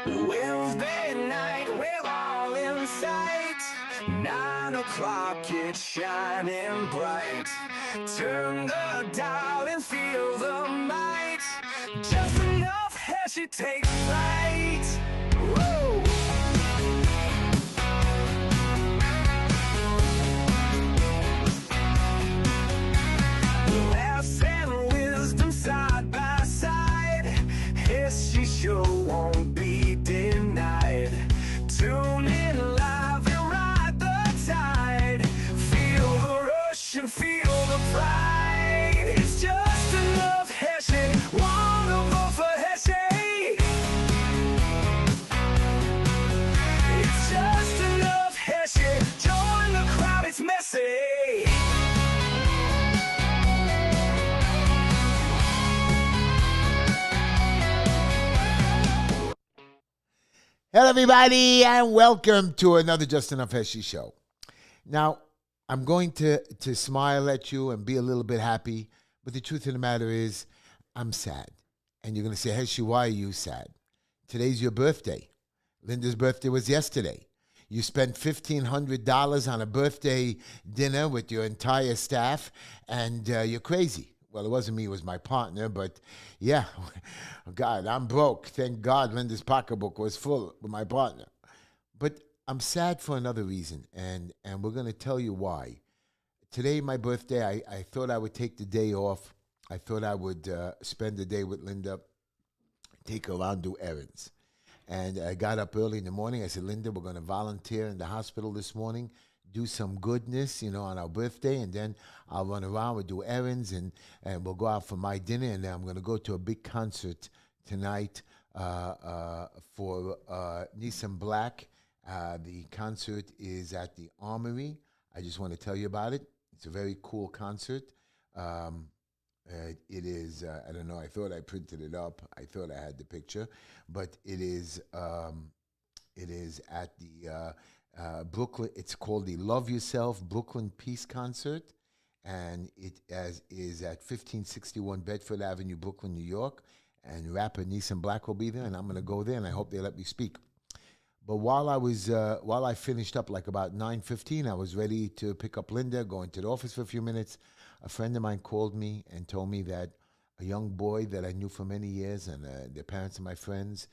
Wednesday night, we're all in sight. 9 o'clock, it's shining bright. Turn the dial and feel the might. Just enough Heshy takes flight. Woo! Laughs and wisdom side by side. Heshy show won't be denied. Tune in live and ride the tide. Feel the rush and feel the pride. It's just enough Heshy. Wanna vote for Heshy? It's just enough Heshy. Join the crowd, it's messy. Hello, everybody, and welcome to another Just Enough Heshy show. Now, I'm going to smile at you and be a little bit happy, but the truth of the matter is, I'm sad. And you're going to say, Heshy, why are you sad? Today's your birthday. Linda's birthday was yesterday. You spent $1,500 on a birthday dinner with your entire staff, and you're crazy. Well, it wasn't me, it was my partner, but yeah, God, I'm broke. Thank God Linda's pocketbook was full with my partner. But I'm sad for another reason, and we're going to tell you why. Today, my birthday, I thought I would take the day off. I thought I would spend the day with Linda, take her around, do errands. And I got up early in the morning. I said, Linda, we're going to volunteer in the hospital this morning, do some goodness, on our birthday, and then I'll run around, we'll do errands, and we'll go out for my dinner, and then I'm going to go to a big concert tonight for Nissan Black. The concert is at the Armory. I just want to tell you about it. It's a very cool concert. It is, I don't know, I thought I printed it up. I thought I had the picture, but it is at the Brooklyn. It's called the Love Yourself Brooklyn Peace Concert, and it is at 1561 Bedford Avenue, Brooklyn, New York. And rapper Nissan Black will be there, and I'm going to go there, and I hope they let me speak. But while I finished up like about 9:15, I was ready to pick up Linda, go into the office for a few minutes. A friend of mine called me and told me that a young boy that I knew for many years, and the parents of my friends,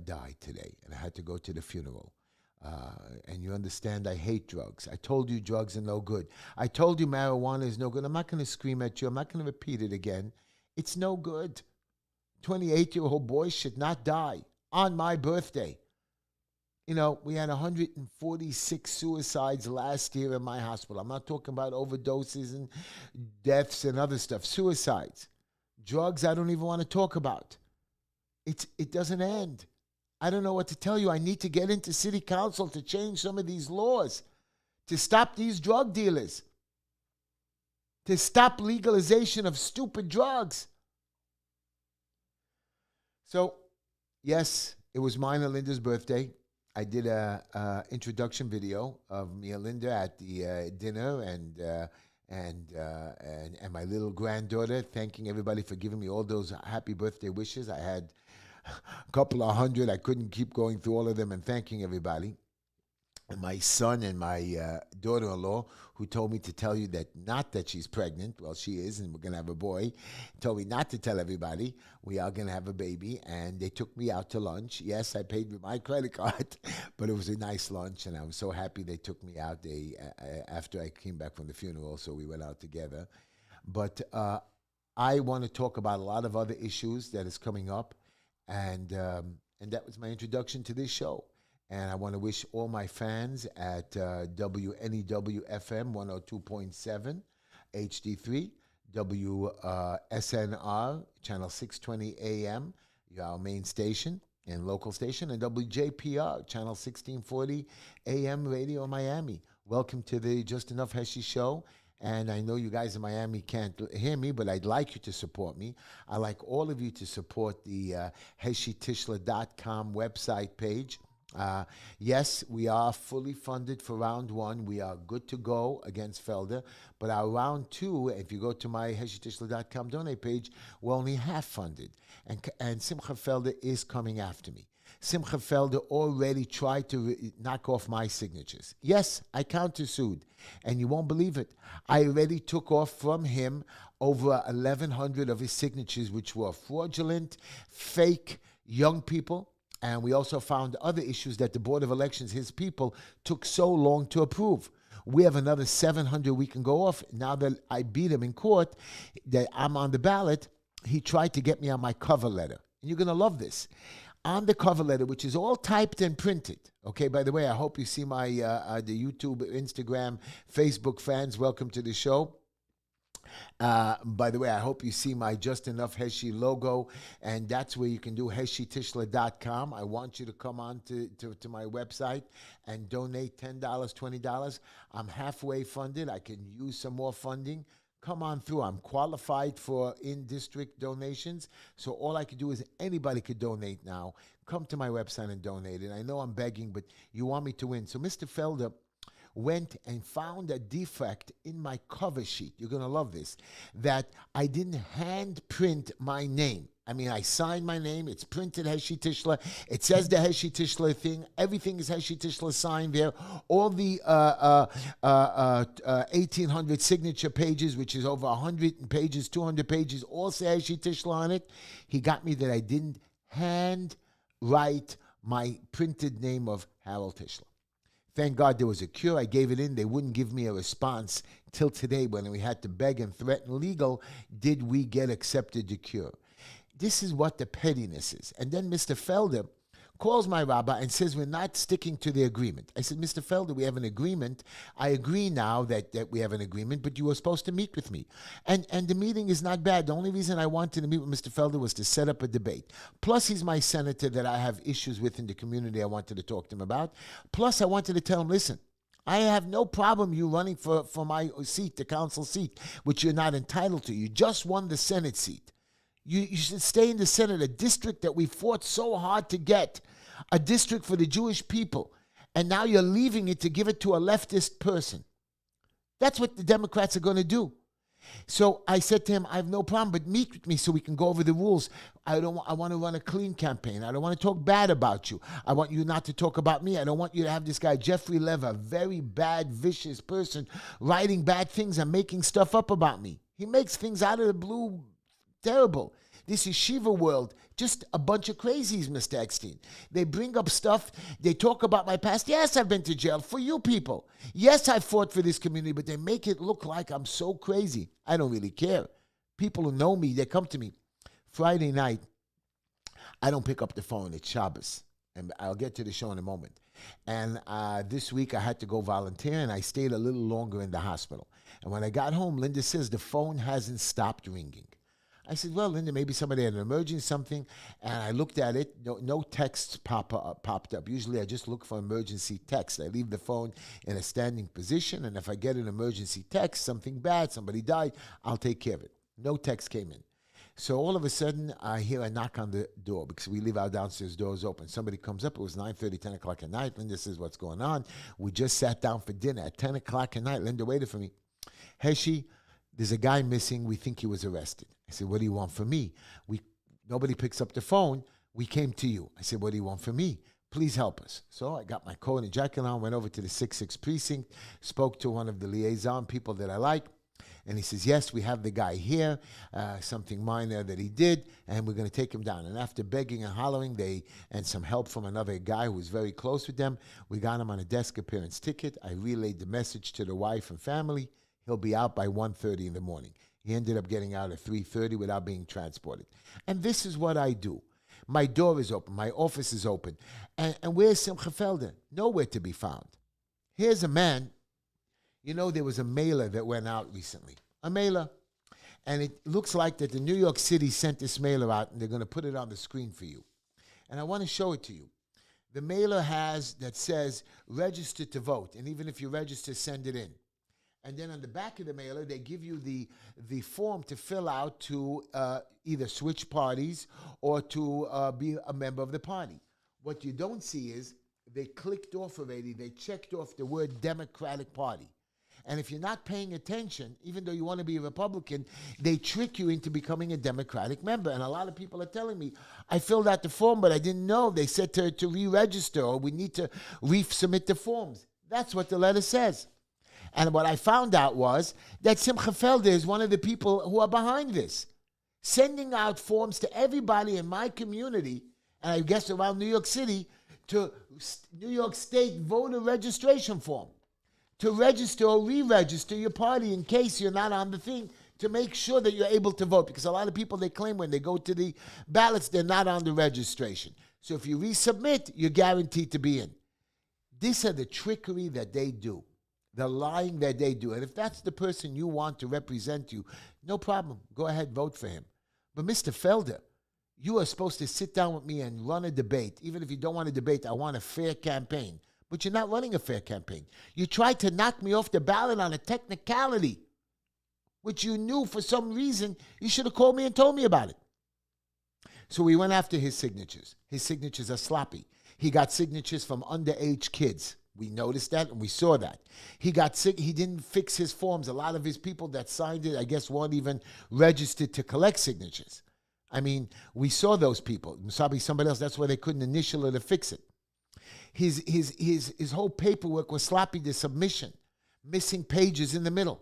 died today, and I had to go to the funeral. And you understand, I hate drugs. I told you drugs are no good. I told you marijuana is no good. I'm not going to scream at you. I'm not going to repeat it again. It's no good. 28-year-old boys should not die on my birthday. We had 146 suicides last year in my hospital. I'm not talking about overdoses and deaths and other stuff. Suicides. Drugs, I don't even want to talk about. It doesn't end. I don't know what to tell you. I need to get into city council to change some of these laws, to stop these drug dealers, to stop legalization of stupid drugs. So, yes, it was mine and Linda's birthday. I did a introduction video of me and Linda at the dinner, and my little granddaughter, thanking everybody for giving me all those happy birthday wishes. I had a couple of hundred. I couldn't keep going through all of them and thanking everybody. And my son and my daughter-in-law, who told me to tell you that, not that she's pregnant, well, she is, and we're going to have a boy, told me not to tell everybody we are going to have a baby, and they took me out to lunch. Yes, I paid with my credit card, but it was a nice lunch, and I was so happy they took me out after I came back from the funeral, so we went out together. But I want to talk about a lot of other issues that is coming up, and that was my introduction to this show. And I want to wish all my fans at WNEW-FM 102.7 HD3, WSNR channel 620 AM, our main station and local station, and WJPR channel 1640 AM Radio Miami. Welcome to the Just Enough Heshy show. And I know you guys in Miami can't hear me, but I'd like you to support me. I'd like all of you to support the HeshyTishler.com website page. Yes, we are fully funded for round one. We are good to go against Felder. But our round two, if you go to my heshytishler.com donate page, we're only half funded. And Simcha Felder is coming after me. Simcha Felder already tried to knock off my signatures. Yes, I countersued. And you won't believe it. I already took off from him over 1,100 of his signatures, which were fraudulent, fake, young people. And we also found other issues that the Board of Elections, his people, took so long to approve. We have another 700 we can go off. Now that I beat him in court, that I'm on the ballot, he tried to get me on my cover letter. And you're going to love this. On the cover letter, which is all typed and printed. Okay, by the way, I hope you see my the YouTube, Instagram, Facebook fans. Welcome to the show. By the way, I hope you see my Just Enough Heshy logo, and that's where you can do heshytishler.com. I want you to come on to my website and donate $10, $20. I'm halfway funded. I can use some more funding. Come on through. I'm qualified for in-district donations, so all I could do is anybody could donate now. Come to my website and donate. And I know I'm begging, but you want me to win. So Mr. Felder went and found a defect in my cover sheet. You're going to love this. That I didn't hand print my name. I mean, I signed my name. It's printed Heshy Tishler. It says the Heshy Tishler thing. Everything is Heshy Tishler signed there. All the 1,800 signature pages, which is over 100 pages, 200 pages, all say Heshy Tishler on it. He got me that I didn't hand write my printed name of Harold Tishler. Thank God there was a cure. I gave it in. They wouldn't give me a response till today when we had to beg and threaten legal. Did we get accepted the cure? This is what the pettiness is. And then Mr. Felder calls my rabbi and says we're not sticking to the agreement. I said, Mr. Felder, we have an agreement. I agree now that we have an agreement, but you were supposed to meet with me. And the meeting is not bad. The only reason I wanted to meet with Mr. Felder was to set up a debate. Plus, he's my senator that I have issues with in the community I wanted to talk to him about. Plus, I wanted to tell him, listen, I have no problem you running for my seat, the council seat, which you're not entitled to. You just won the Senate seat. You should stay in the Senate, a district that we fought so hard to get, a district for the Jewish people, and now you're leaving it to give it to a leftist person. That's what the Democrats are going to do. So I said to him, I have no problem, but meet with me so we can go over the rules. I want to run a clean campaign. I don't want to talk bad about you. I want you not to talk about me. I don't want you to have this guy, Jeffrey Lev, a very bad, vicious person, writing bad things and making stuff up about me. He makes things out of the blue. Terrible. This is Shiva world. Just a bunch of crazies, Mr. Eckstein. They bring up stuff. They talk about my past. Yes, I've been to jail for you people. Yes, I fought for this community, but they make it look like I'm so crazy. I don't really care. People who know me, they come to me. Friday night, I don't pick up the phone. It's Shabbos. And I'll get to the show in a moment. And this week I had to go volunteer, and I stayed a little longer in the hospital. And when I got home, Linda says the phone hasn't stopped ringing. I said, well, Linda, maybe somebody had an emergency, something. And I looked at it. No texts popped up. Usually I just look for emergency text. I leave the phone in a standing position. And if I get an emergency text, something bad, somebody died, I'll take care of it. No text came in. So all of a sudden, I hear a knock on the door because we leave our downstairs doors open. Somebody comes up. It was 9:30, 10 o'clock at night. Linda says, what's going on? We just sat down for dinner at 10 o'clock at night. Linda waited for me. Heshy, there's a guy missing. We think he was arrested. I said, what do you want from me? Nobody picks up the phone. We came to you. I said, what do you want from me? Please help us. So I got my coat and jacket on, went over to the 6-6 precinct, spoke to one of the liaison people that I like. And he says, yes, we have the guy here, something minor that he did, and we're going to take him down. And after begging and hollering, and some help from another guy who was very close with them, we got him on a desk appearance ticket. I relayed the message to the wife and family. He'll be out by 1:30 in the morning. He ended up getting out at 3:30 without being transported. And this is what I do. My door is open. My office is open. And where's Simcha Felder? Nowhere to be found. Here's a man. You know, there was a mailer that went out recently. A mailer. And it looks like that the New York City sent this mailer out, and they're going to put it on the screen for you. And I want to show it to you. The mailer that says, register to vote. And even if you register, send it in. And then on the back of the mailer, they give you the form to fill out to either switch parties or to be a member of the party. What you don't see is they clicked off already. They checked off the word Democratic Party. And if you're not paying attention, even though you want to be a Republican, they trick you into becoming a Democratic member. And a lot of people are telling me, I filled out the form, but I didn't know. They said to re-register, or we need to resubmit the forms. That's what the letter says. And what I found out was that Simcha Felder is one of the people who are behind this, sending out forms to everybody in my community, and I guess around New York City, to New York State voter registration form, to register or re-register your party in case you're not on the thing, to make sure that you're able to vote. Because a lot of people, they claim when they go to the ballots, they're not on the registration. So if you resubmit, you're guaranteed to be in. These are the trickery that they do, the lying that they do. And if that's the person you want to represent you, no problem. Go ahead, vote for him. But Mr. Felder, you are supposed to sit down with me and run a debate. Even if you don't want a debate, I want a fair campaign. But you're not running a fair campaign. You tried to knock me off the ballot on a technicality, which you knew for some reason. You should have called me and told me about it. So we went after his signatures. His signatures are sloppy. He got signatures from underage kids. We noticed that and we saw that. He didn't fix his forms. A lot of his people that signed it, I guess, weren't even registered to collect signatures. I mean, we saw those people. Probably somebody else. That's why they couldn't initial it to fix it. His whole paperwork was sloppy. The submission, missing pages in the middle.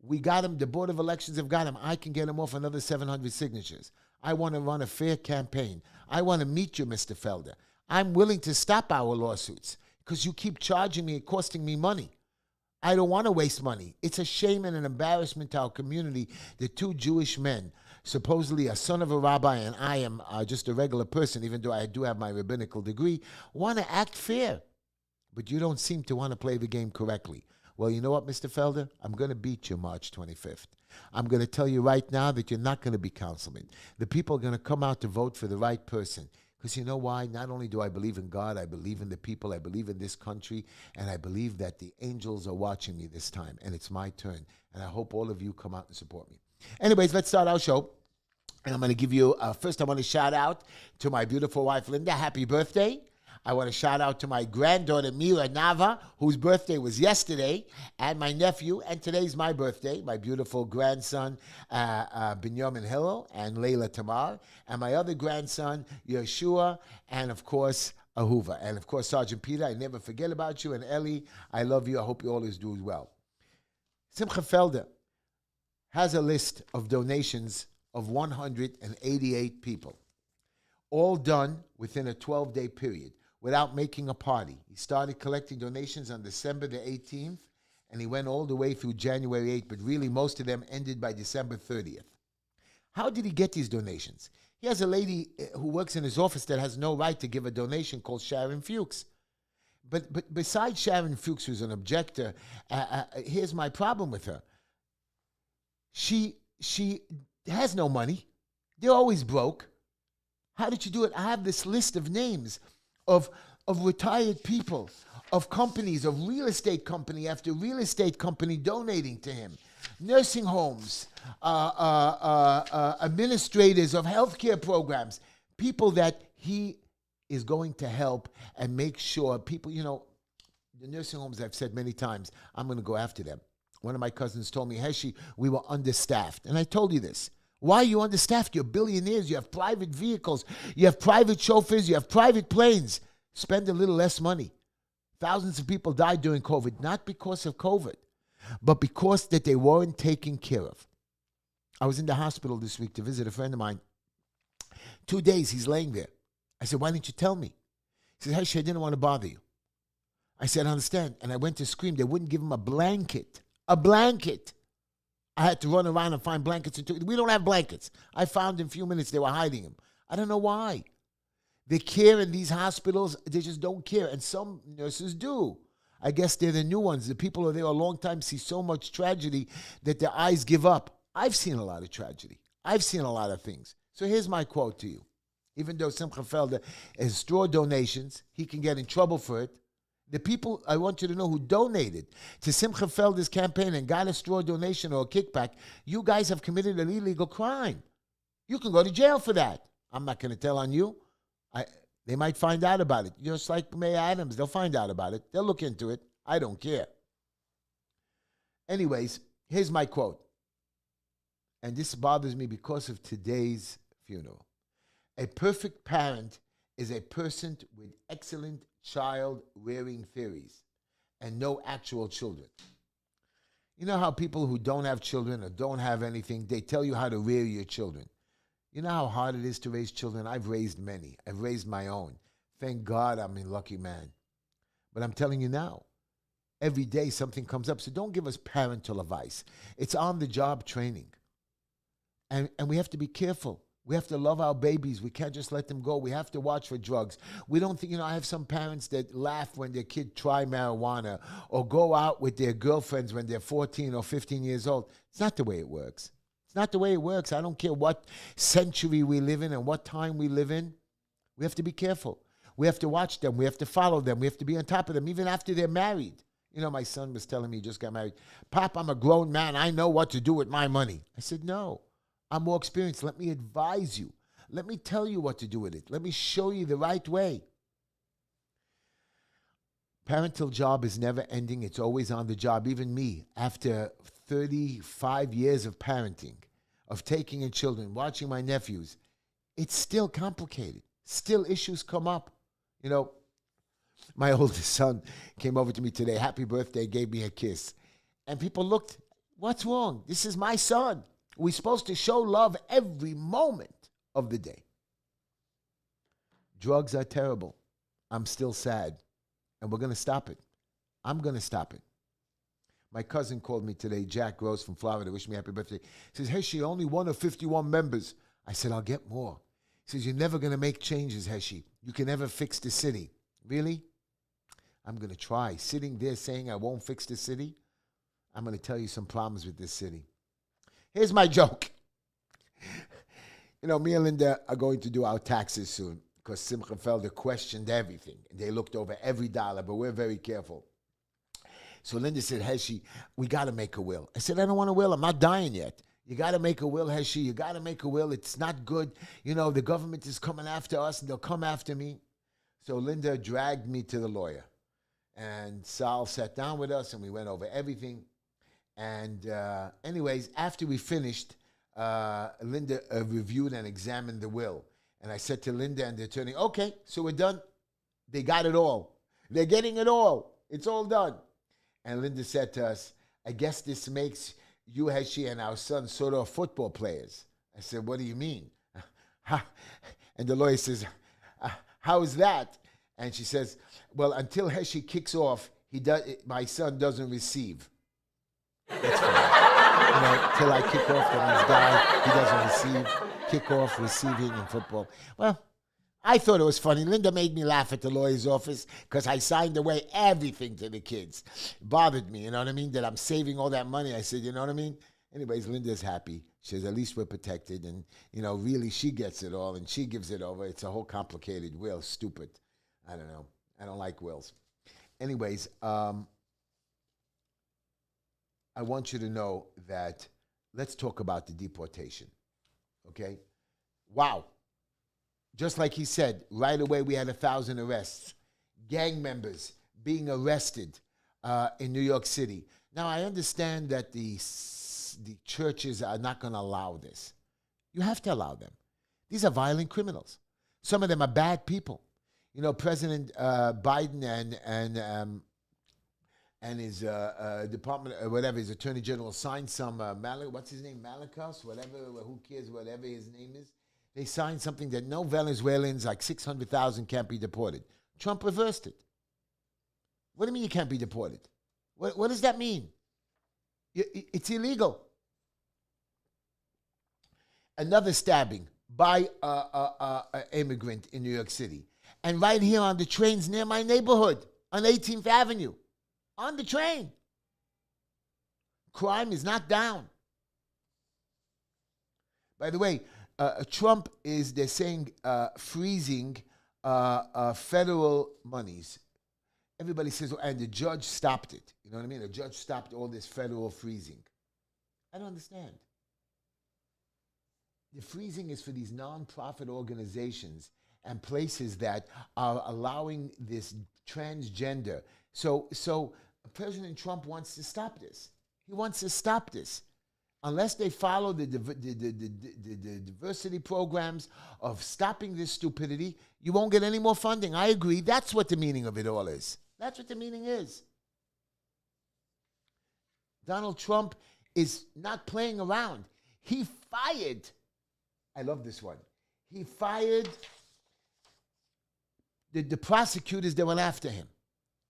We got him. The Board of Elections have got him. I can get him off another 700 signatures. I want to run a fair campaign. I want to meet you, Mr. Felder. I'm willing to stop our lawsuits because you keep charging me and costing me money. I don't want to waste money. It's a shame and an embarrassment to our community that two Jewish men, supposedly a son of a rabbi, and I am just a regular person, even though I do have my rabbinical degree, want to act fair. But you don't seem to want to play the game correctly. Well, you know what, Mr. Felder? I'm going to beat you March 25th. I'm going to tell you right now that you're not going to be councilman. The people are going to come out to vote for the right person. Because you know why? Not only do I believe in God, I believe in the people, I believe in this country, and I believe that the angels are watching me this time, and it's my turn. And I hope all of you come out and support me. Anyways, let's start our show. And I'm going to give you, first I want to shout out to my beautiful wife, Linda. Happy birthday. I want to shout out to my granddaughter, Mira Nava, whose birthday was yesterday, and my nephew, and today's my birthday, my beautiful grandson, Binyamin Hillel, and Layla Tamar, and my other grandson, Yeshua, and of course, Ahuva. And of course, Sergeant Peter, I never forget about you, and Ellie, I love you. I hope you always do well. Simcha Felder has a list of donations of 188 people, all done within a 12-day period. Without making a party. He started collecting donations on December the 18th, and he went all the way through January 8th, but really most of them ended by December 30th. How did he get these donations? He has a lady who works in his office that has no right to give a donation called Sharon Fuchs. But besides Sharon Fuchs, who's an objector, here's my problem with her. She has no money. They're always broke. How did you do it? I have this list of names of retired people, of companies, of real estate company after real estate company donating to him, nursing homes, administrators of healthcare programs, people that he is going to help and make sure people, you know, the nursing homes, I've said many times, I'm going to go after them. One of my cousins told me, Heshy, we were understaffed. And I told you this. Why are you understaffed? You're billionaires. You have private vehicles. You have private chauffeurs. You have private planes. Spend a little less money. Thousands of people died during COVID, not because of COVID, but because that they weren't taken care of. I was in the hospital this week to visit a friend of mine. 2 days, he's laying there. I said, why didn't you tell me? He said, hey, I didn't want to bother you. I said, I understand. And I went to scream. They wouldn't give him a blanket. A blanket. I had to run around and find blankets. We don't have blankets. I found in a few minutes they were hiding them. I don't know why. The care in these hospitals, they just don't care. And some nurses do. I guess they're the new ones. The people who are there a long time see so much tragedy that their eyes give up. I've seen a lot of tragedy. I've seen a lot of things. So here's my quote to you. Even though Simcha Felder has straw donations, he can get in trouble for it. The people, I want you to know, who donated to Simcha Felder's campaign and got a straw donation or a kickback, you guys have committed an illegal crime. You can go to jail for that. I'm not going to tell on you. They might find out about it. Just like May Adams, they'll find out about it. They'll look into it. I don't care. Anyways, here's my quote. And this bothers me because of today's funeral. A perfect parent is a person with excellent child-rearing theories and no actual children. You know how people who don't have children or don't have anything, they tell you how to rear your children. You know how hard it is to raise children? I've raised many. I've raised my own. Thank God I'm a lucky man. But I'm telling you now, every day something comes up. So don't give us parental advice. It's on-the-job training. And we have to be careful. We have to love our babies. We can't just let them go. We have to watch for drugs. We don't think, I have some parents that laugh when their kid try marijuana or go out with their girlfriends when they're 14 or 15 years old. It's not the way it works. It's not the way it works. I don't care what century we live in and what time we live in. We have to be careful. We have to watch them. We have to follow them. We have to be on top of them, even after they're married. My son was telling me he just got married. Pop, I'm a grown man. I know what to do with my money. I said, no. I'm more experienced. Let me advise you. Let me tell you what to do with it. Let me show you the right way. Parental job is never ending. It's always on the job. Even me, after 35 years of parenting, of taking in children, watching my nephews, it's still complicated. Still issues come up. My oldest son came over to me today. Happy birthday, gave me a kiss. And people looked, what's wrong? This is my son. We're supposed to show love every moment of the day. Drugs are terrible. I'm still sad. And we're going to stop it. I'm going to stop it. My cousin called me today, Jack Rose from Florida, wished me happy birthday. He says, Heshy, only one of 51 members. I said, I'll get more. He says, you're never going to make changes, Heshy. You can never fix the city. Really? I'm going to try. Sitting there saying I won't fix the city, I'm going to tell you some problems with this city. Here's my joke. Me and Linda are going to do our taxes soon because Simcha Felder questioned everything. They looked over every dollar, but we're very careful. So Linda said, Heshy, we got to make a will. I said, I don't want a will. I'm not dying yet. You got to make a will, Heshy. You got to make a will. It's not good. The government is coming after us, and they'll come after me. So Linda dragged me to the lawyer. And Sal sat down with us, and we went over everything. And anyways, after we finished, Linda reviewed and examined the will. And I said to Linda and the attorney, okay, so we're done. They got it all. They're getting it all. It's all done. And Linda said to us, I guess this makes you, Heshy, and our son sort of football players. I said, what do you mean? And the lawyer says, how is that? And she says, well, until Heshy kicks off, my son doesn't receive. That's fine. Till I kick off, then he's died. He doesn't receive. Kick off, receiving in football. Well, I thought it was funny. Linda made me laugh at the lawyer's office because I signed away everything to the kids. It bothered me, that I'm saving all that money. I said, you know what I mean? Anyways, Linda's happy. She says, at least we're protected. And, really she gets it all and she gives it over. It's a whole complicated will. Stupid. I don't know. I don't like wills. Anyways, I want you to know that let's talk about the deportation, okay? Wow. Just like he said, right away we had 1,000 arrests. Gang members being arrested in New York City. Now, I understand that the churches are not going to allow this. You have to allow them. These are violent criminals. Some of them are bad people. President Biden and his department, whatever, his attorney general signed some, what's his name, Malakos, whatever, who cares, whatever his name is. They signed something that no Venezuelans, like 600,000, can't be deported. Trump reversed it. What do you mean you can't be deported? What does that mean? It's illegal. Another stabbing by an immigrant in New York City. And right here on the trains near my neighborhood, on 18th Avenue. On the train. Crime is not down. By the way, Trump is, they're saying, freezing federal monies. Everybody says, and the judge stopped it. You know what I mean? The judge stopped all this federal freezing. I don't understand. The freezing is for these non-profit organizations and places that are allowing this transgender. So President Trump wants to stop this. He wants to stop this. Unless they follow the diversity programs of stopping this stupidity, you won't get any more funding. I agree. That's what the meaning of it all is. That's what the meaning is. Donald Trump is not playing around. He fired, I love this one, he fired the prosecutors that went after him.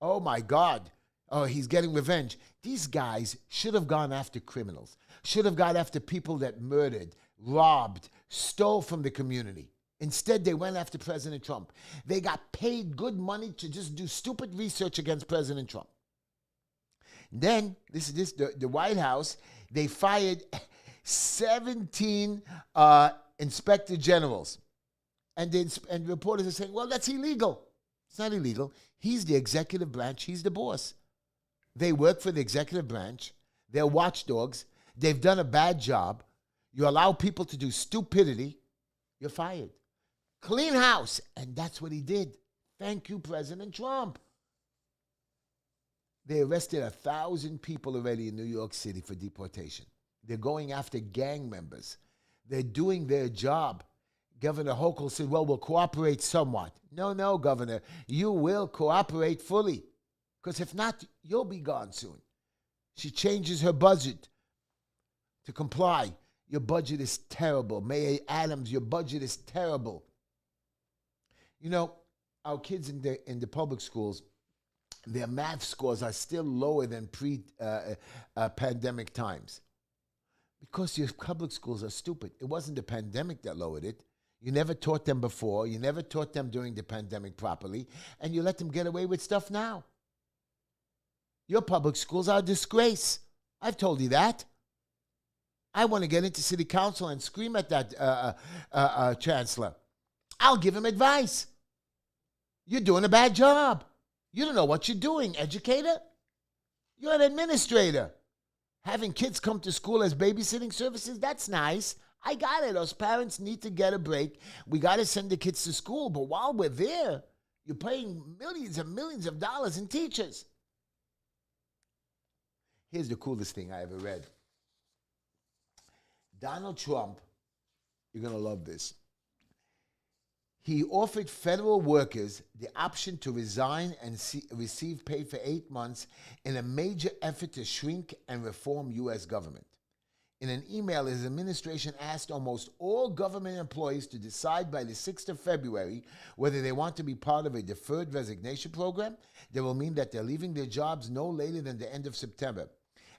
Oh my God. Oh, he's getting revenge. These guys should have gone after criminals, should have gone after people that murdered, robbed, stole from the community. Instead, they went after President Trump. They got paid good money to just do stupid research against President Trump. Then, the White House, they fired 17 inspector generals. And reporters are saying, well, that's illegal. It's not illegal. He's the executive branch. He's the boss. They work for the executive branch. They're watchdogs. They've done a bad job. You allow people to do stupidity, you're fired. Clean house. And that's what he did. Thank you, President Trump. They arrested 1,000 people already in New York City for deportation. They're going after gang members. They're doing their job. Governor Hochul said, well, we'll cooperate somewhat. No, Governor. You will cooperate fully. Because if not, you'll be gone soon. She changes her budget to comply. Your budget is terrible. Mayor Adams, your budget is terrible. You know, our kids in the public schools, their math scores are still lower than pre-pandemic times. Because your public schools are stupid. It wasn't the pandemic that lowered it. You never taught them before. You never taught them during the pandemic properly. And you let them get away with stuff now. Your public schools are a disgrace. I've told you that. I want to get into city council and scream at that chancellor. I'll give him advice. You're doing a bad job. You don't know what you're doing, educator. You're an administrator. Having kids come to school as babysitting services, that's nice. I got it. Those parents need to get a break. We got to send the kids to school. But while we're there, you're paying millions and millions of dollars in teachers. Here's the coolest thing I ever read. Donald Trump, you're going to love this. He offered federal workers the option to resign and receive pay for 8 months in a major effort to shrink and reform U.S. government. In an email, his administration asked almost all government employees to decide by the 6th of February whether they want to be part of a deferred resignation program that will mean that they're leaving their jobs no later than the end of September.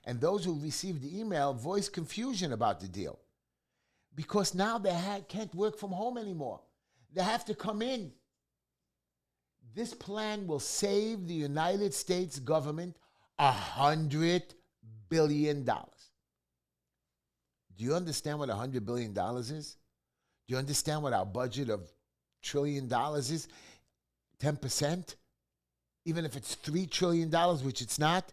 And those who received the email voiced confusion about the deal because now they can't work from home anymore. They have to come in. This plan will save the United States government $100 billion. Do you understand what $100 billion is? Do you understand what our budget of $1 trillion is? 10%? Even if it's $3 trillion, which it's not.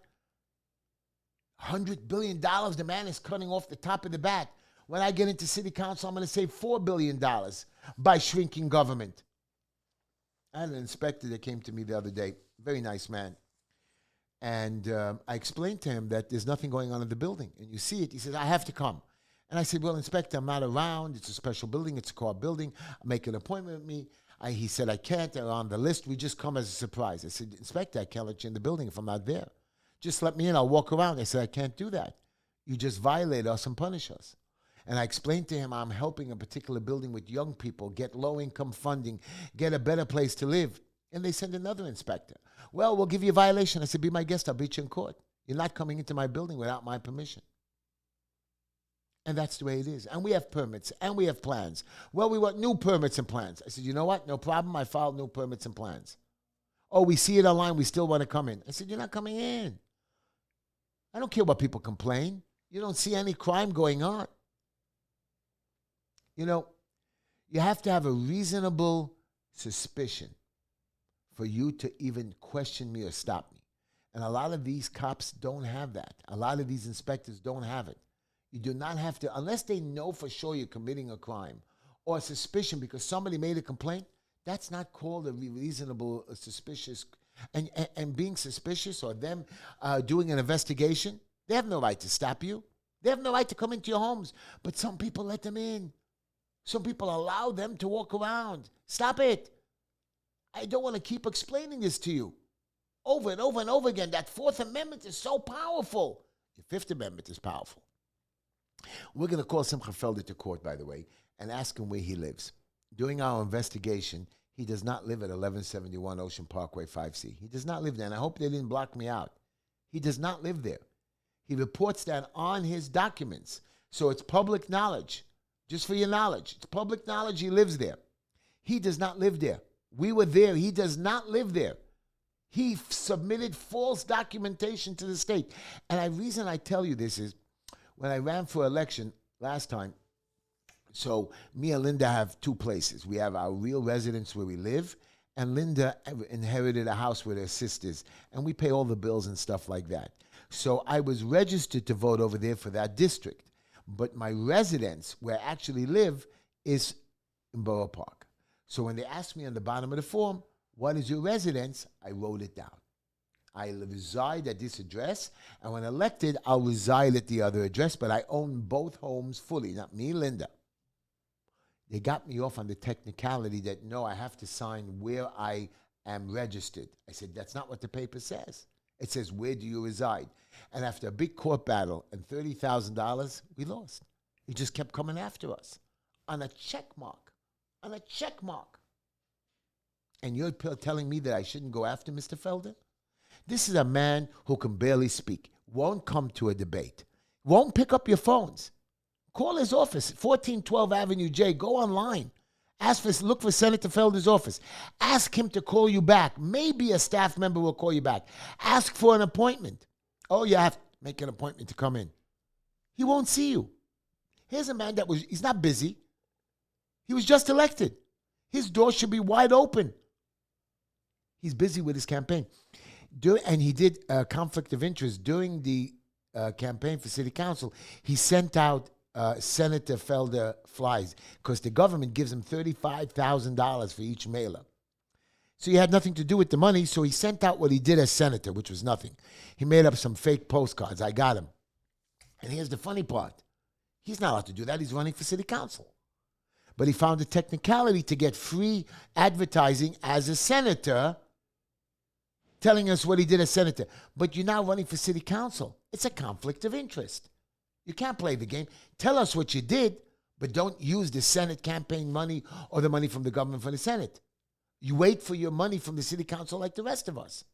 $100 billion, the man is cutting off the top of the bat. When I get into city council, I'm going to save $4 billion by shrinking government. I had an inspector that came to me the other day, very nice man. And I explained to him that there's nothing going on in the building. And you see it. He says, I have to come. And I said, well, Inspector, I'm not around. It's a special building. It's a car building. Make an appointment with me. He said, I can't. They're on the list. We just come as a surprise. I said, Inspector, I can't let you in the building if I'm not there. Just let me in. I'll walk around. They said, I can't do that. You just violate us and punish us. And I explained to him I'm helping a particular building with young people get low-income funding, get a better place to live. And they sent another inspector. Well, we'll give you a violation. I said, be my guest. I'll beat you in court. You're not coming into my building without my permission. And that's the way it is. And we have permits and we have plans. Well, we want new permits and plans. I said, you know what? No problem. I filed new permits and plans. Oh, we see it online. We still want to come in. I said, you're not coming in. I don't care what people complain. You don't see any crime going on. You know, you have to have a reasonable suspicion for you to even question me or stop me. And a lot of these cops don't have that. A lot of these inspectors don't have it. You do not have to, unless they know for sure you're committing a crime or a suspicion because somebody made a complaint, That's not called a reasonable, suspicious, and being suspicious or them doing an investigation. They have no right to stop you. They have no right to come into your homes. But some people let them in. Some people allow them to walk around. Stop it. I don't want to keep explaining this to you over and over and over again. That Fourth Amendment is so powerful. The Fifth Amendment is powerful. We're going to call Simcha Felder to court, by the way, and ask him where he lives. During our investigation, he does not live at 1171 Ocean Parkway 5C. He does not live there, and I hope they didn't block me out. He does not live there. He reports that on his documents. So it's public knowledge. Just for your knowledge. It's public knowledge he lives there. He does not live there. We were there. He does not live there. He submitted false documentation to the state. And the reason I tell you this is, when I ran for election last time, so me and Linda have two places. We have our real residence where we live, and Linda inherited a house with her sisters, and we pay all the bills and stuff like that. So I was registered to vote over there for that district. But my residence, where I actually live, is in Borough Park. So when they asked me on the bottom of the form, what is your residence? I wrote it down. I reside at this address, and when elected, I'll reside at the other address, but I own both homes fully, not me, Linda. They got me off on the technicality that, no, I have to sign where I am registered. I said, that's not what the paper says. It says, where do you reside? And after a big court battle and $30,000, we lost. He just kept coming after us on a check mark, on a check mark. And you're telling me that I shouldn't go after Mr. Felder? This is a man who can barely speak, won't come to a debate, won't pick up your phones. Call his office, 1412 Avenue J. Go online. Look for Senator Felder's office. Ask him to call you back. Maybe a staff member will call you back. Ask for an appointment. Oh, you have to make an appointment to come in. He won't see you. Here's a man he's not busy. He was just elected. His door should be wide open. He's busy with his campaign. And he did a conflict of interest during the campaign for city council. He sent out Senator Felder flies because the government gives him $35,000 for each mailer. So he had nothing to do with the money, so he sent out what he did as senator, which was nothing. He made up some fake postcards. I got him. And here's the funny part. He's not allowed to do that. He's running for city council. But he found a technicality to get free advertising as a senator, telling us what he did as senator. But you're now running for city council. It's a conflict of interest. You can't play the game. Tell us what you did, but don't use the Senate campaign money or the money from the government for the Senate. You wait for your money from the city council like the rest of us.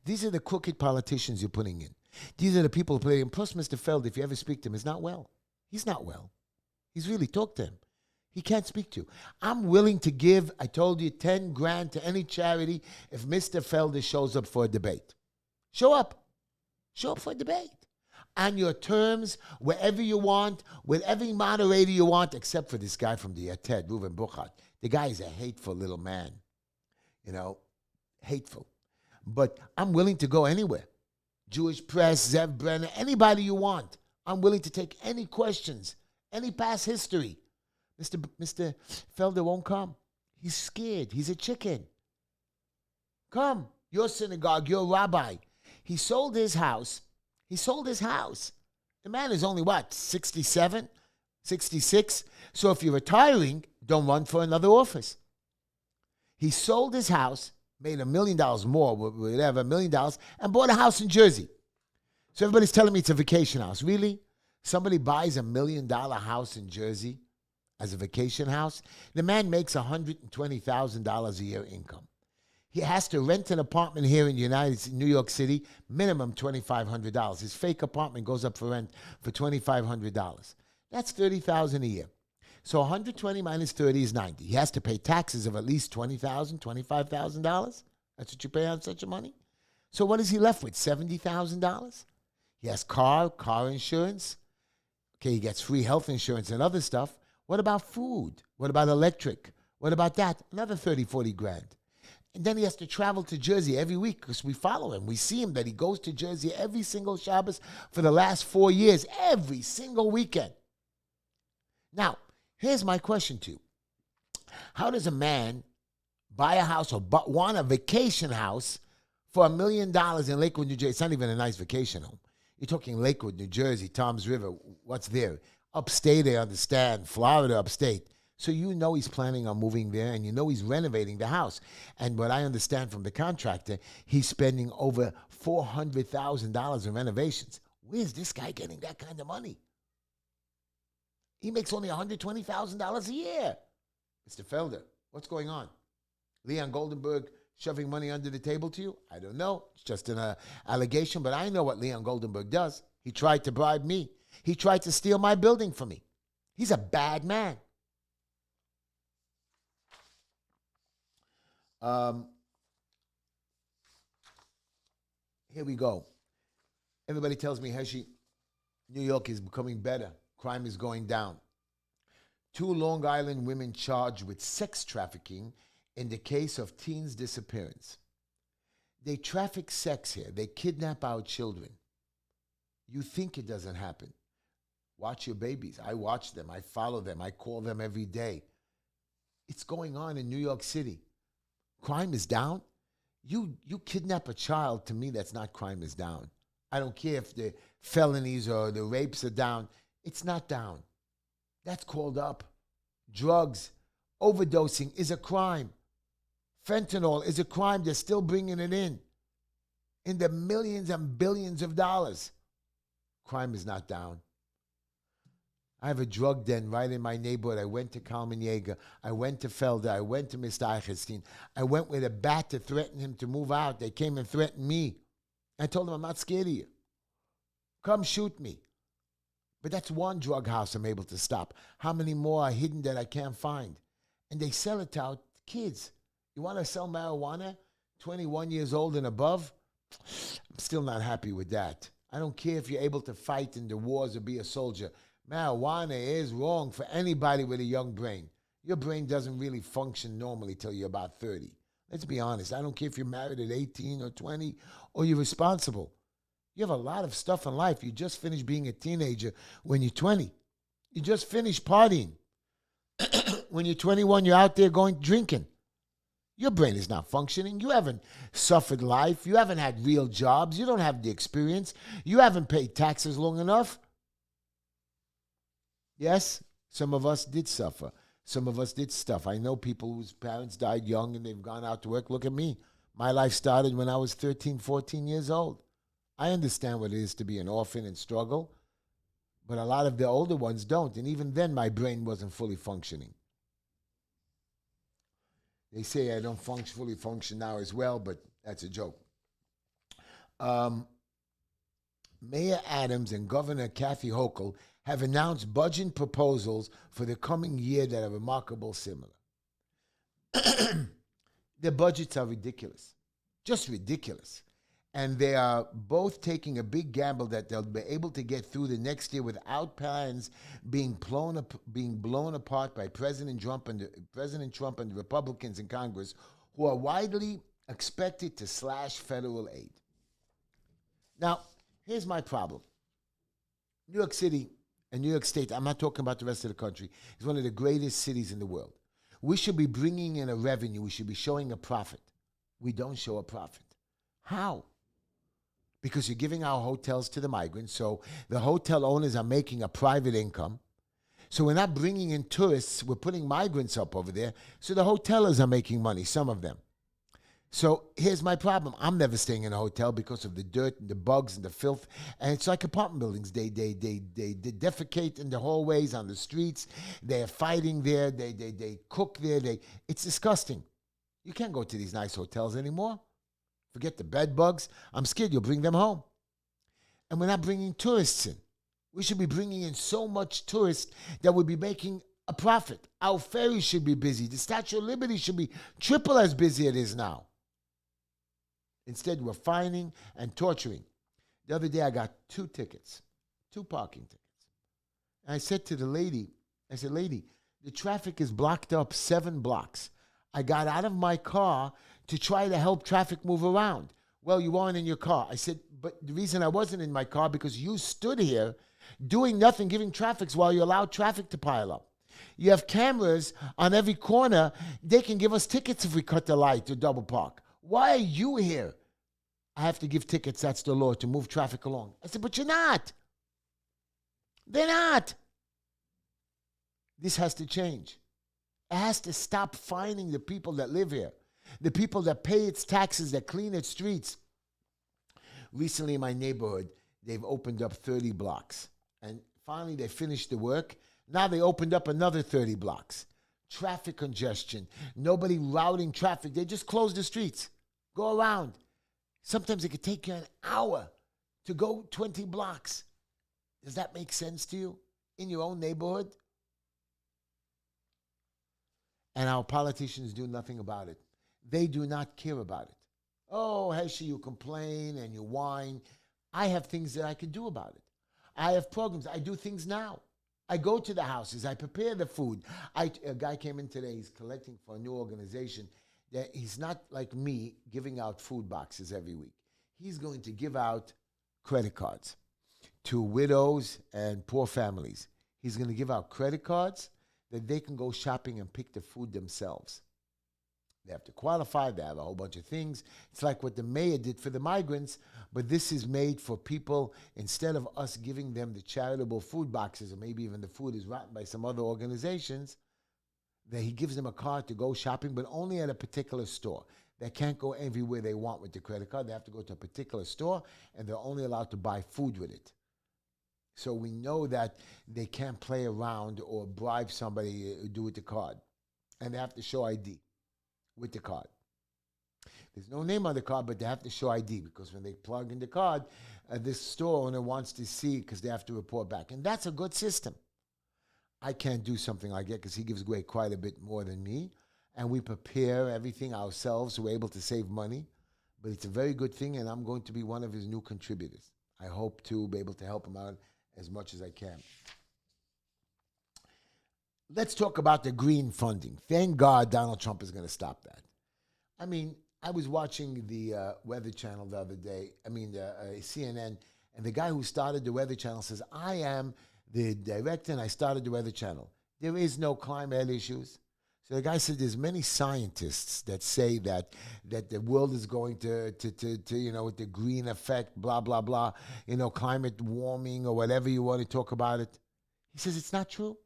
These are the crooked politicians you're putting in. These are the people who play. And plus, Mr. Felder, if you ever speak to him, is not well. He's not well. He's really, talk to him. He can't speak to you. I'm willing to give, I told you, 10 grand to any charity if Mr. Felder shows up for a debate. Show up. Show up for a debate. On your terms, wherever you want, with every moderator you want, except for this guy from the TED, Reuven Buchart. The guy is a hateful little man. Hateful. But I'm willing to go anywhere. Jewish Press, Zev Brenner, anybody you want. I'm willing to take any questions, any past history. Mr. Felder won't come. He's scared. He's a chicken. Come. Your synagogue, your rabbi. He sold his house. The man is only, 67, 66? So if you're retiring, don't run for another office. He sold his house, made $1 million more, whatever, $1 million, and bought a house in Jersey. So everybody's telling me it's a vacation house. Really? Somebody buys $1 million house in Jersey as a vacation house? The man makes $120,000 a year income. He has to rent an apartment here in New York City, minimum $2,500. His fake apartment goes up for rent for $2,500. That's $30,000 a year. So 120 minus 30 is 90. He has to pay taxes of at least $20,000, $25,000. That's what you pay on such a money. So what is he left with? $70,000. He has car insurance. Okay, he gets free health insurance and other stuff. What about food? What about electric? What about that? Another 30, 40 grand. And then he has to travel to Jersey every week because we follow him. We see him that he goes to Jersey every single Shabbos for the last 4 years, every single weekend. Now, here's my question to you. How does a man buy a house or want a vacation house for $1 million in Lakewood, New Jersey. It's not even a nice vacation home. You're talking Lakewood, New Jersey, Toms River. What's there? Upstate, I understand. Florida, upstate. So you know he's planning on moving there, and you know he's renovating the house. And what I understand from the contractor, he's spending over $400,000 in renovations. Where's this guy getting that kind of money? He makes only $120,000 a year. Mr. Felder, what's going on? Leon Goldenberg shoving money under the table to you? I don't know. It's just an allegation, but I know what Leon Goldenberg does. He tried to bribe me. He tried to steal my building from me. He's a bad man. Here we go. Everybody tells me, Heshy, New York is becoming better. Crime is going down. 2 Long Island women charged with sex trafficking in the case of teens' disappearance. They traffic sex here. They kidnap our children. You think it doesn't happen. Watch your babies. I watch them. I follow them. I call them every day. It's going on in New York City. Crime is down. You kidnap a child, to me, that's not crime is down. I don't care if the felonies or the rapes are down. It's not down. That's called up. Drugs, overdosing is a crime. Fentanyl is a crime. They're still bringing it in the millions and billions of dollars. Crime is not down. I have a drug den right in my neighborhood. I went to Kalman Yeager. I went to Felder. I went to Mr. Eichenstein. I went with a bat to threaten him to move out. They came and threatened me. I told them, I'm not scared of you. Come shoot me. But that's one drug house I'm able to stop. How many more are hidden that I can't find? And they sell it to our kids. You want to sell marijuana? 21 years old and above? I'm still not happy with that. I don't care if you're able to fight in the wars or be a soldier. Marijuana is wrong for anybody with a young brain. Your brain doesn't really function normally till you're about 30. Let's be honest. I don't care if you're married at 18 or 20 or you're responsible. You have a lot of stuff in life. You just finished being a teenager when you're 20. You just finished partying. When you're 21, you're out there going drinking. Your brain is not functioning. You haven't suffered life. You haven't had real jobs. You don't have the experience. You haven't paid taxes long enough. Yes, some of us did suffer. Some of us did stuff. I know people whose parents died young and they've gone out to work. Look at me. My life started when I was 13, 14 years old. I understand what it is to be an orphan and struggle, but a lot of the older ones don't. And even then, my brain wasn't fully functioning. They say I don't fully function now as well, but that's a joke. Mayor Adams and Governor Kathy Hochul have announced budget proposals for the coming year that are remarkable similar. Their budgets are ridiculous, just ridiculous. And they are both taking a big gamble that they'll be able to get through the next year without plans being blown apart by President Trump and the Republicans in Congress, who are widely expected to slash federal aid. Now, here's my problem. New York City and New York State, I'm not talking about the rest of the country, is one of the greatest cities in the world. We should be bringing in a revenue. We should be showing a profit. We don't show a profit. How? Because you're giving our hotels to the migrants, so the hotel owners are making a private income. So we're not bringing in tourists, we're putting migrants up over there, so the hotelers are making money, some of them. So here's my problem. I'm never staying in a hotel because of the dirt and the bugs and the filth. And it's like apartment buildings. They defecate in the hallways, on the streets. They're fighting there. They cook there. It's disgusting. You can't go to these nice hotels anymore. Forget the bed bugs. I'm scared you'll bring them home. And we're not bringing tourists in. We should be bringing in so much tourists that we'll be making a profit. Our ferries should be busy. The Statue of Liberty should be triple as busy as it is now. Instead, we're fining and torturing. The other day, I got 2 parking tickets. And I said to the lady, lady, the traffic is blocked up 7 blocks. I got out of my car to try to help traffic move around. Well, you weren't in your car. I said, but the reason I wasn't in my car because you stood here doing nothing, giving traffic while you allowed traffic to pile up. You have cameras on every corner. They can give us tickets if we cut the light or double park. Why are you here? I have to give tickets, that's the law, to move traffic along. I said, but you're not. They're not. This has to change. It has to stop fining the people that live here, the people that pay its taxes, that clean its streets. Recently in my neighborhood, they've opened up 30 blocks. And finally they finished the work. Now they opened up another 30 blocks. Traffic congestion. Nobody routing traffic. They just close the streets. Go around. Sometimes it could take you an hour to go 20 blocks. Does that make sense to you in your own neighborhood? And our politicians do nothing about it. They do not care about it. Oh, Heshy, you complain and you whine. I have things that I could do about it. I have programs. I do things now. I go to the houses. I prepare the food. A guy came in today. He's collecting for a new organization. That he's not like me giving out food boxes every week. He's going to give out credit cards to widows and poor families. He's going to give out credit cards that they can go shopping and pick the food themselves. They have to qualify. They have a whole bunch of things. It's like what the mayor did for the migrants, but this is made for people, instead of us giving them the charitable food boxes, or maybe even the food is rotten by some other organizations, that he gives them a card to go shopping, but only at a particular store. They can't go everywhere they want with the credit card. They have to go to a particular store, and they're only allowed to buy food with it. So we know that they can't play around or bribe somebody to do with the card. And they have to show ID with the card. There's no name on the card, but they have to show ID, because when they plug in the card, this store owner wants to see, because they have to report back. And that's a good system. I can't do something like that because he gives away quite a bit more than me. And we prepare everything ourselves, so we're able to save money. But it's a very good thing, and I'm going to be one of his new contributors. I hope to be able to help him out as much as I can. Let's talk about the green funding. Thank God Donald Trump is going to stop that. I mean, I was watching the Weather Channel the other day, CNN, and the guy who started the Weather Channel says, I am the director and I started the Weather Channel. There is no climate issues. So the guy said there's many scientists that say that the world is going to with the green effect, blah, blah, blah, climate warming or whatever you want to talk about it. He says it's not true.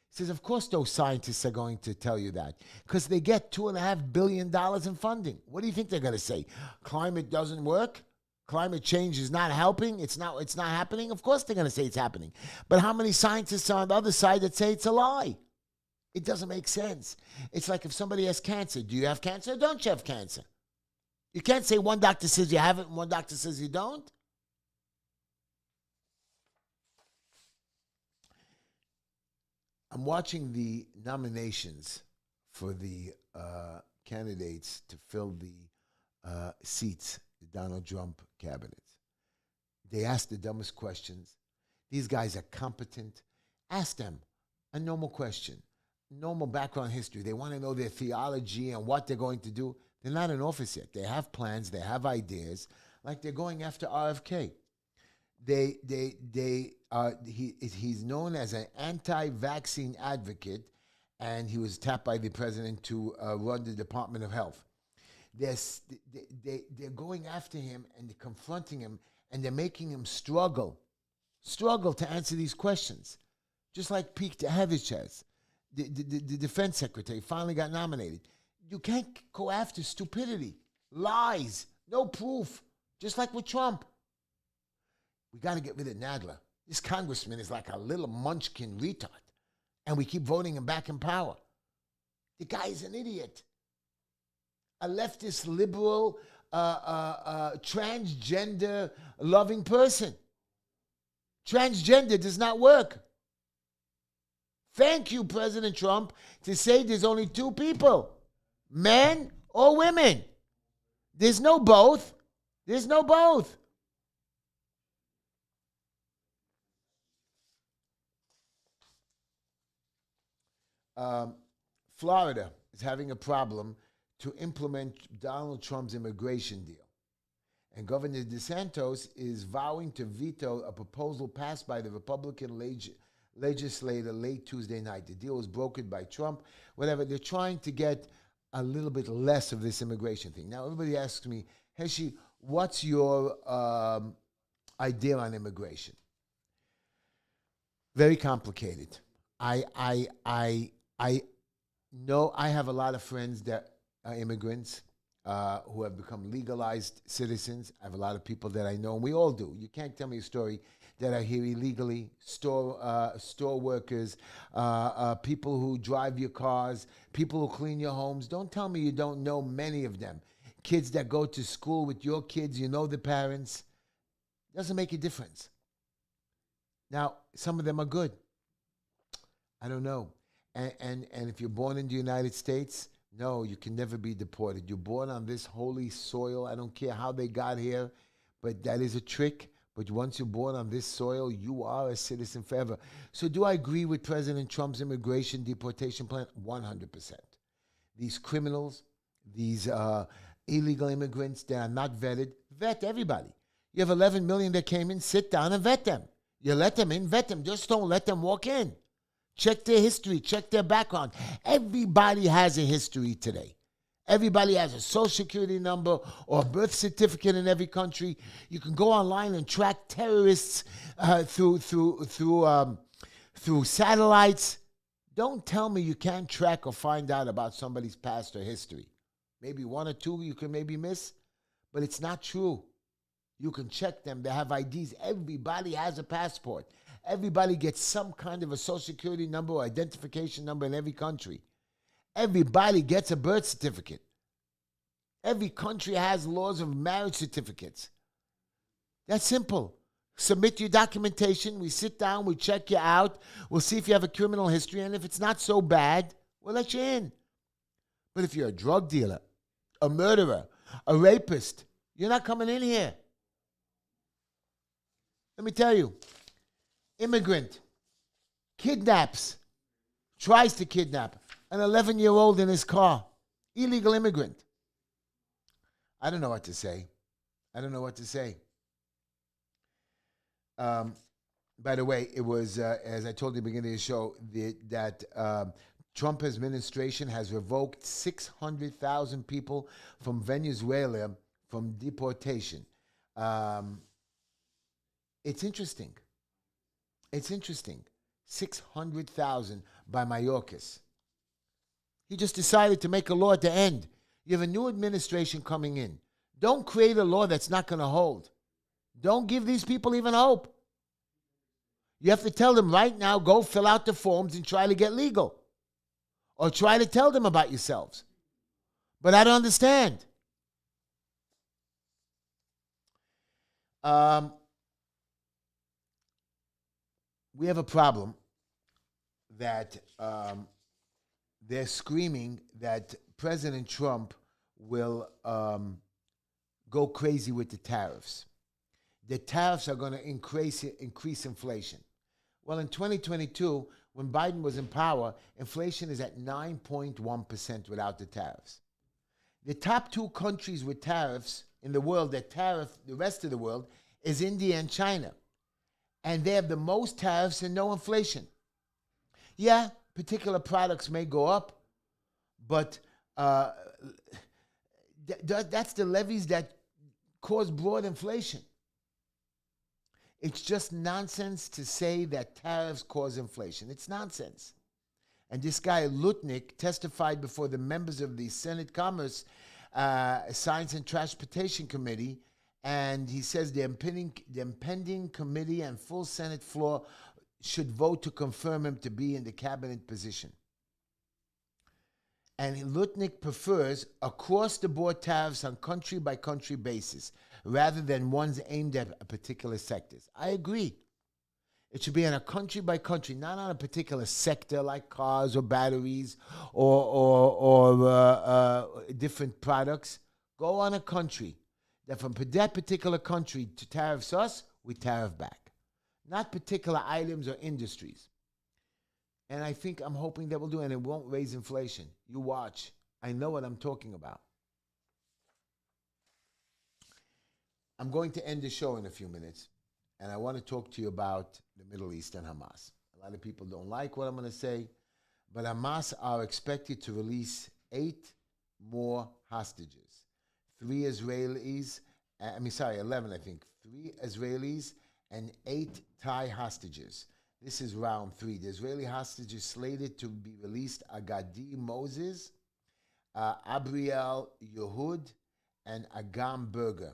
He says, of course those scientists are going to tell you that because they get $2.5 billion in funding. What do you think they're going to say? Climate doesn't work? Climate change is not helping? It's not happening? Of course they're going to say it's happening. But how many scientists are on the other side that say it's a lie? It doesn't make sense. It's like if somebody has cancer. Do you have cancer or don't you have cancer? You can't say one doctor says you have it and one doctor says you don't. I'm watching the nominations for the candidates to fill the seats, the Donald Trump cabinet. They ask the dumbest questions. These guys are competent. Ask them a normal question, normal background history. They want to know their theology and what they're going to do. They're not in office yet. They have plans. They have ideas. Like they're going after RFK. He's known as an anti-vaccine advocate, and he was tapped by the president to run the Department of Health. They're going after him and they're confronting him, and they're making him struggle to answer these questions. Just like Pete Buttigieg, the defense secretary, finally got nominated. You can't go after stupidity, lies, no proof, just like with Trump. We got to get rid of Nadler. This congressman is like a little munchkin retard, and we keep voting him back in power. The guy is an idiot. A leftist, liberal, transgender-loving person. Transgender does not work. Thank you, President Trump, to say there's only two people, men or women. There's no both. There's no both. Florida is having a problem to implement Donald Trump's immigration deal. And Governor DeSantis is vowing to veto a proposal passed by the Republican legislator late Tuesday night. The deal was brokered by Trump, whatever. They're trying to get a little bit less of this immigration thing. Now, everybody asks me, Heshy, what's your idea on immigration? Very complicated. I know I have a lot of friends that are immigrants who have become legalized citizens. I have a lot of people that I know, and we all do. You can't tell me a story that are here illegally, store workers, people who drive your cars, people who clean your homes. Don't tell me you don't know many of them. Kids that go to school with your kids, you know the parents. Doesn't make a difference. Now, some of them are good. I don't know. And if you're born in the United States, no, you can never be deported. You're born on this holy soil. I don't care how they got here, but that is a trick. But once you're born on this soil, you are a citizen forever. So do I agree with President Trump's immigration deportation plan? 100%. These criminals, these illegal immigrants that are not vetted, vet everybody. You have 11 million that came in, sit down and vet them. You let them in, vet them. Just don't let them walk in. Check their history, check their background. Everybody has a history today. Everybody has a social security number or a birth certificate in every country. You can go online and track terrorists through satellites. Don't tell me you can't track or find out about somebody's past or history. Maybe one or two you can maybe miss, but it's not true. You can check them. They have IDs. Everybody has a passport. Everybody gets some kind of a social security number or identification number in every country. Everybody gets a birth certificate. Every country has laws of marriage certificates. That's simple. Submit your documentation. We sit down. We check you out. We'll see if you have a criminal history. And if it's not so bad, we'll let you in. But if you're a drug dealer, a murderer, a rapist, you're not coming in here. Let me tell you, immigrant kidnaps, tries to kidnap an 11-year-old in his car. Illegal immigrant. I don't know what to say. I don't know what to say. By the way, it was, as I told you at the beginning of the show, that Trump administration has revoked 600,000 people from Venezuela from deportation. It's interesting. It's interesting. 600,000 by Mayorkas. He just decided to make a law at the end. You have a new administration coming in. Don't create a law that's not going to hold. Don't give these people even hope. You have to tell them right now, go fill out the forms and try to get legal. Or try to tell them about yourselves. But I don't understand. We have a problem that they're screaming that President Trump will go crazy with the tariffs. The tariffs are going to increase inflation. Well, in 2022, when Biden was in power, inflation is at 9.1% without the tariffs. The top two countries with tariffs in the world that tariff the rest of the world is India and China. And they have the most tariffs and no inflation. Yeah, particular products may go up, but that's the levies that cause broad inflation. It's just nonsense to say that tariffs cause inflation. It's nonsense. And this guy, Lutnick, testified before the members of the Senate Commerce, Science and Transportation Committee, and he says the impending committee and full Senate floor should vote to confirm him to be in the cabinet position. And Lutnick prefers across-the-board tariffs on country-by-country basis, rather than ones aimed at particular sectors. I agree. It should be on a country-by-country, not on a particular sector like cars or batteries or different products. Go on a country. That from that particular country to tariffs us, we tariff back. Not particular items or industries. And I'm hoping that we'll do it, and it won't raise inflation. You watch. I know what I'm talking about. I'm going to end the show in a few minutes, and I want to talk to you about the Middle East and Hamas. A lot of people don't like what I'm going to say, but Hamas are expected to release 8 more hostages. 3 Israelis, 11, I think. 3 Israelis and 8 Thai hostages. This is round 3. The Israeli hostages slated to be released are Gadi Moses, Abriel Yehud, and Agam Berger.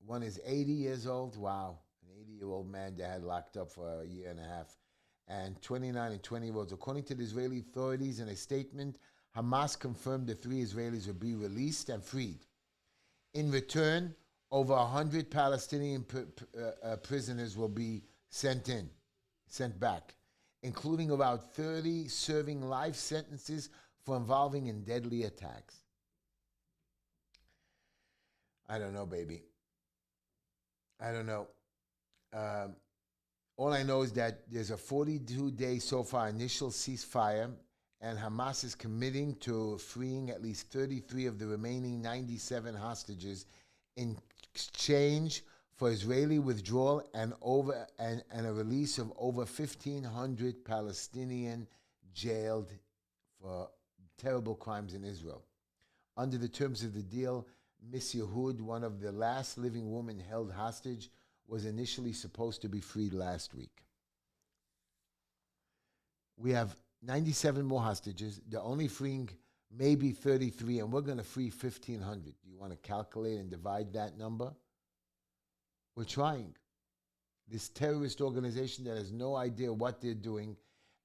One is 80 years old. Wow. An 80-year-old man they had locked up for a year and a half. And 29 and 20-year-olds. According to the Israeli authorities in a statement, Hamas confirmed the 3 Israelis will be released and freed. In return, over 100 Palestinian prisoners will be sent back, including about 30 serving life sentences for involving in deadly attacks. I don't know, baby. I don't know. All I know is that there's a 42-day so far initial ceasefire, and Hamas is committing to freeing at least 33 of the remaining 97 hostages in exchange for Israeli withdrawal and a release of over 1,500 Palestinian jailed for terrible crimes in Israel. Under the terms of the deal, Miss Yehud, one of the last living women held hostage, was initially supposed to be freed last week. We have 97 more hostages. They're only freeing maybe 33, and we're going to free 1,500. Do you want to calculate and divide that number? We're trying. This terrorist organization that has no idea what they're doing,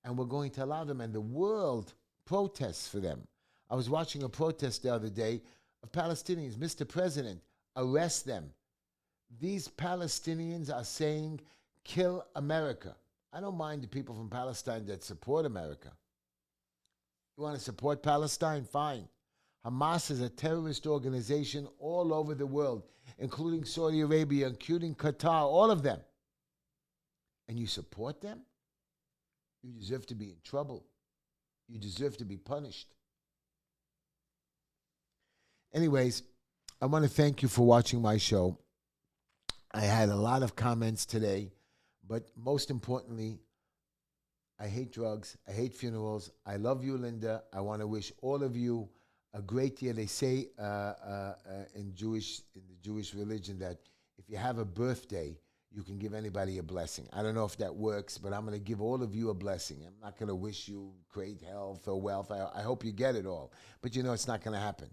and we're going to allow them, and the world protests for them. I was watching a protest the other day of Palestinians. Mr. President, arrest them. These Palestinians are saying, kill America. I don't mind the people from Palestine that support America. You want to support Palestine? Fine. Hamas is a terrorist organization all over the world, including Saudi Arabia, including Qatar, all of them. And you support them? You deserve to be in trouble. You deserve to be punished. Anyways, I want to thank you for watching my show. I had a lot of comments today, but most importantly, I hate drugs. I hate funerals. I love you, Linda. I want to wish all of you a great year. They say in the Jewish religion that if you have a birthday, you can give anybody a blessing. I don't know if that works, but I'm going to give all of you a blessing. I'm not going to wish you great health or wealth. I hope you get it all, but you know it's not going to happen.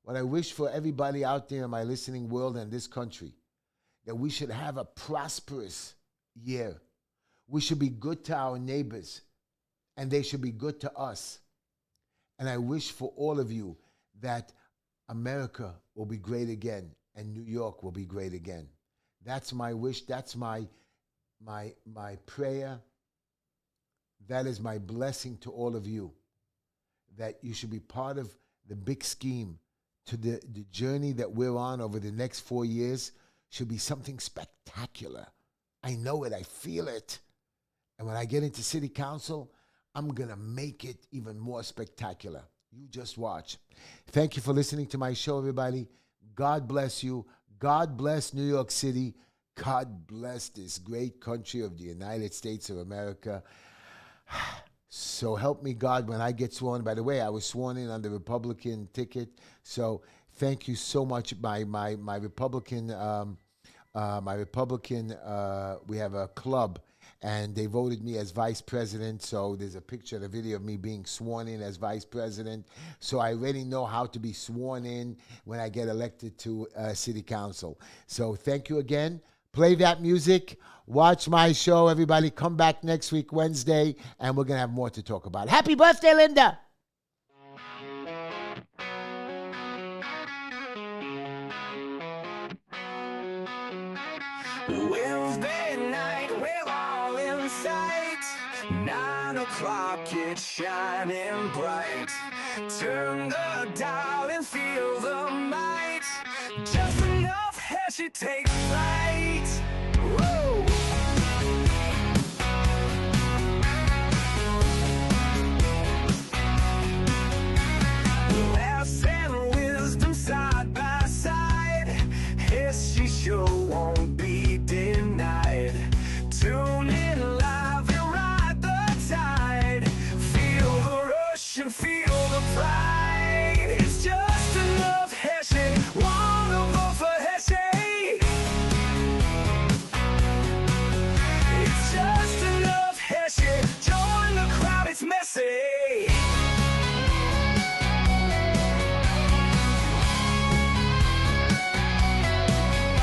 What I wish for everybody out there in my listening world and this country, that we should have a prosperous year. We should be good to our neighbors, and they should be good to us. And I wish for all of you that America will be great again, and New York will be great again. That's my wish. That's my prayer. That is my blessing to all of you, that you should be part of the big scheme to the journey that we're on over the next 4 years. Should be something spectacular. I know it. I feel it. And when I get into city council, I'm going to make it even more spectacular. You just watch. Thank you for listening to my show, everybody. God bless you. God bless New York City. God bless this great country of the United States of America. So help me God when I get sworn. By the way, I was sworn in on the Republican ticket. So thank you so much. My Republican, we have a club, and they voted me as vice president. So there's a picture and a video of me being sworn in as vice president. So I already know how to be sworn in when I get elected to city council. So thank you again. Play that music. Watch my show. Everybody come back next week, Wednesday, and we're going to have more to talk about. Happy birthday, Linda. Wednesday night, we're all in sight. 9 o'clock, it's shining bright. Turn the dial and feel the might. Just enough Heshy takes flight.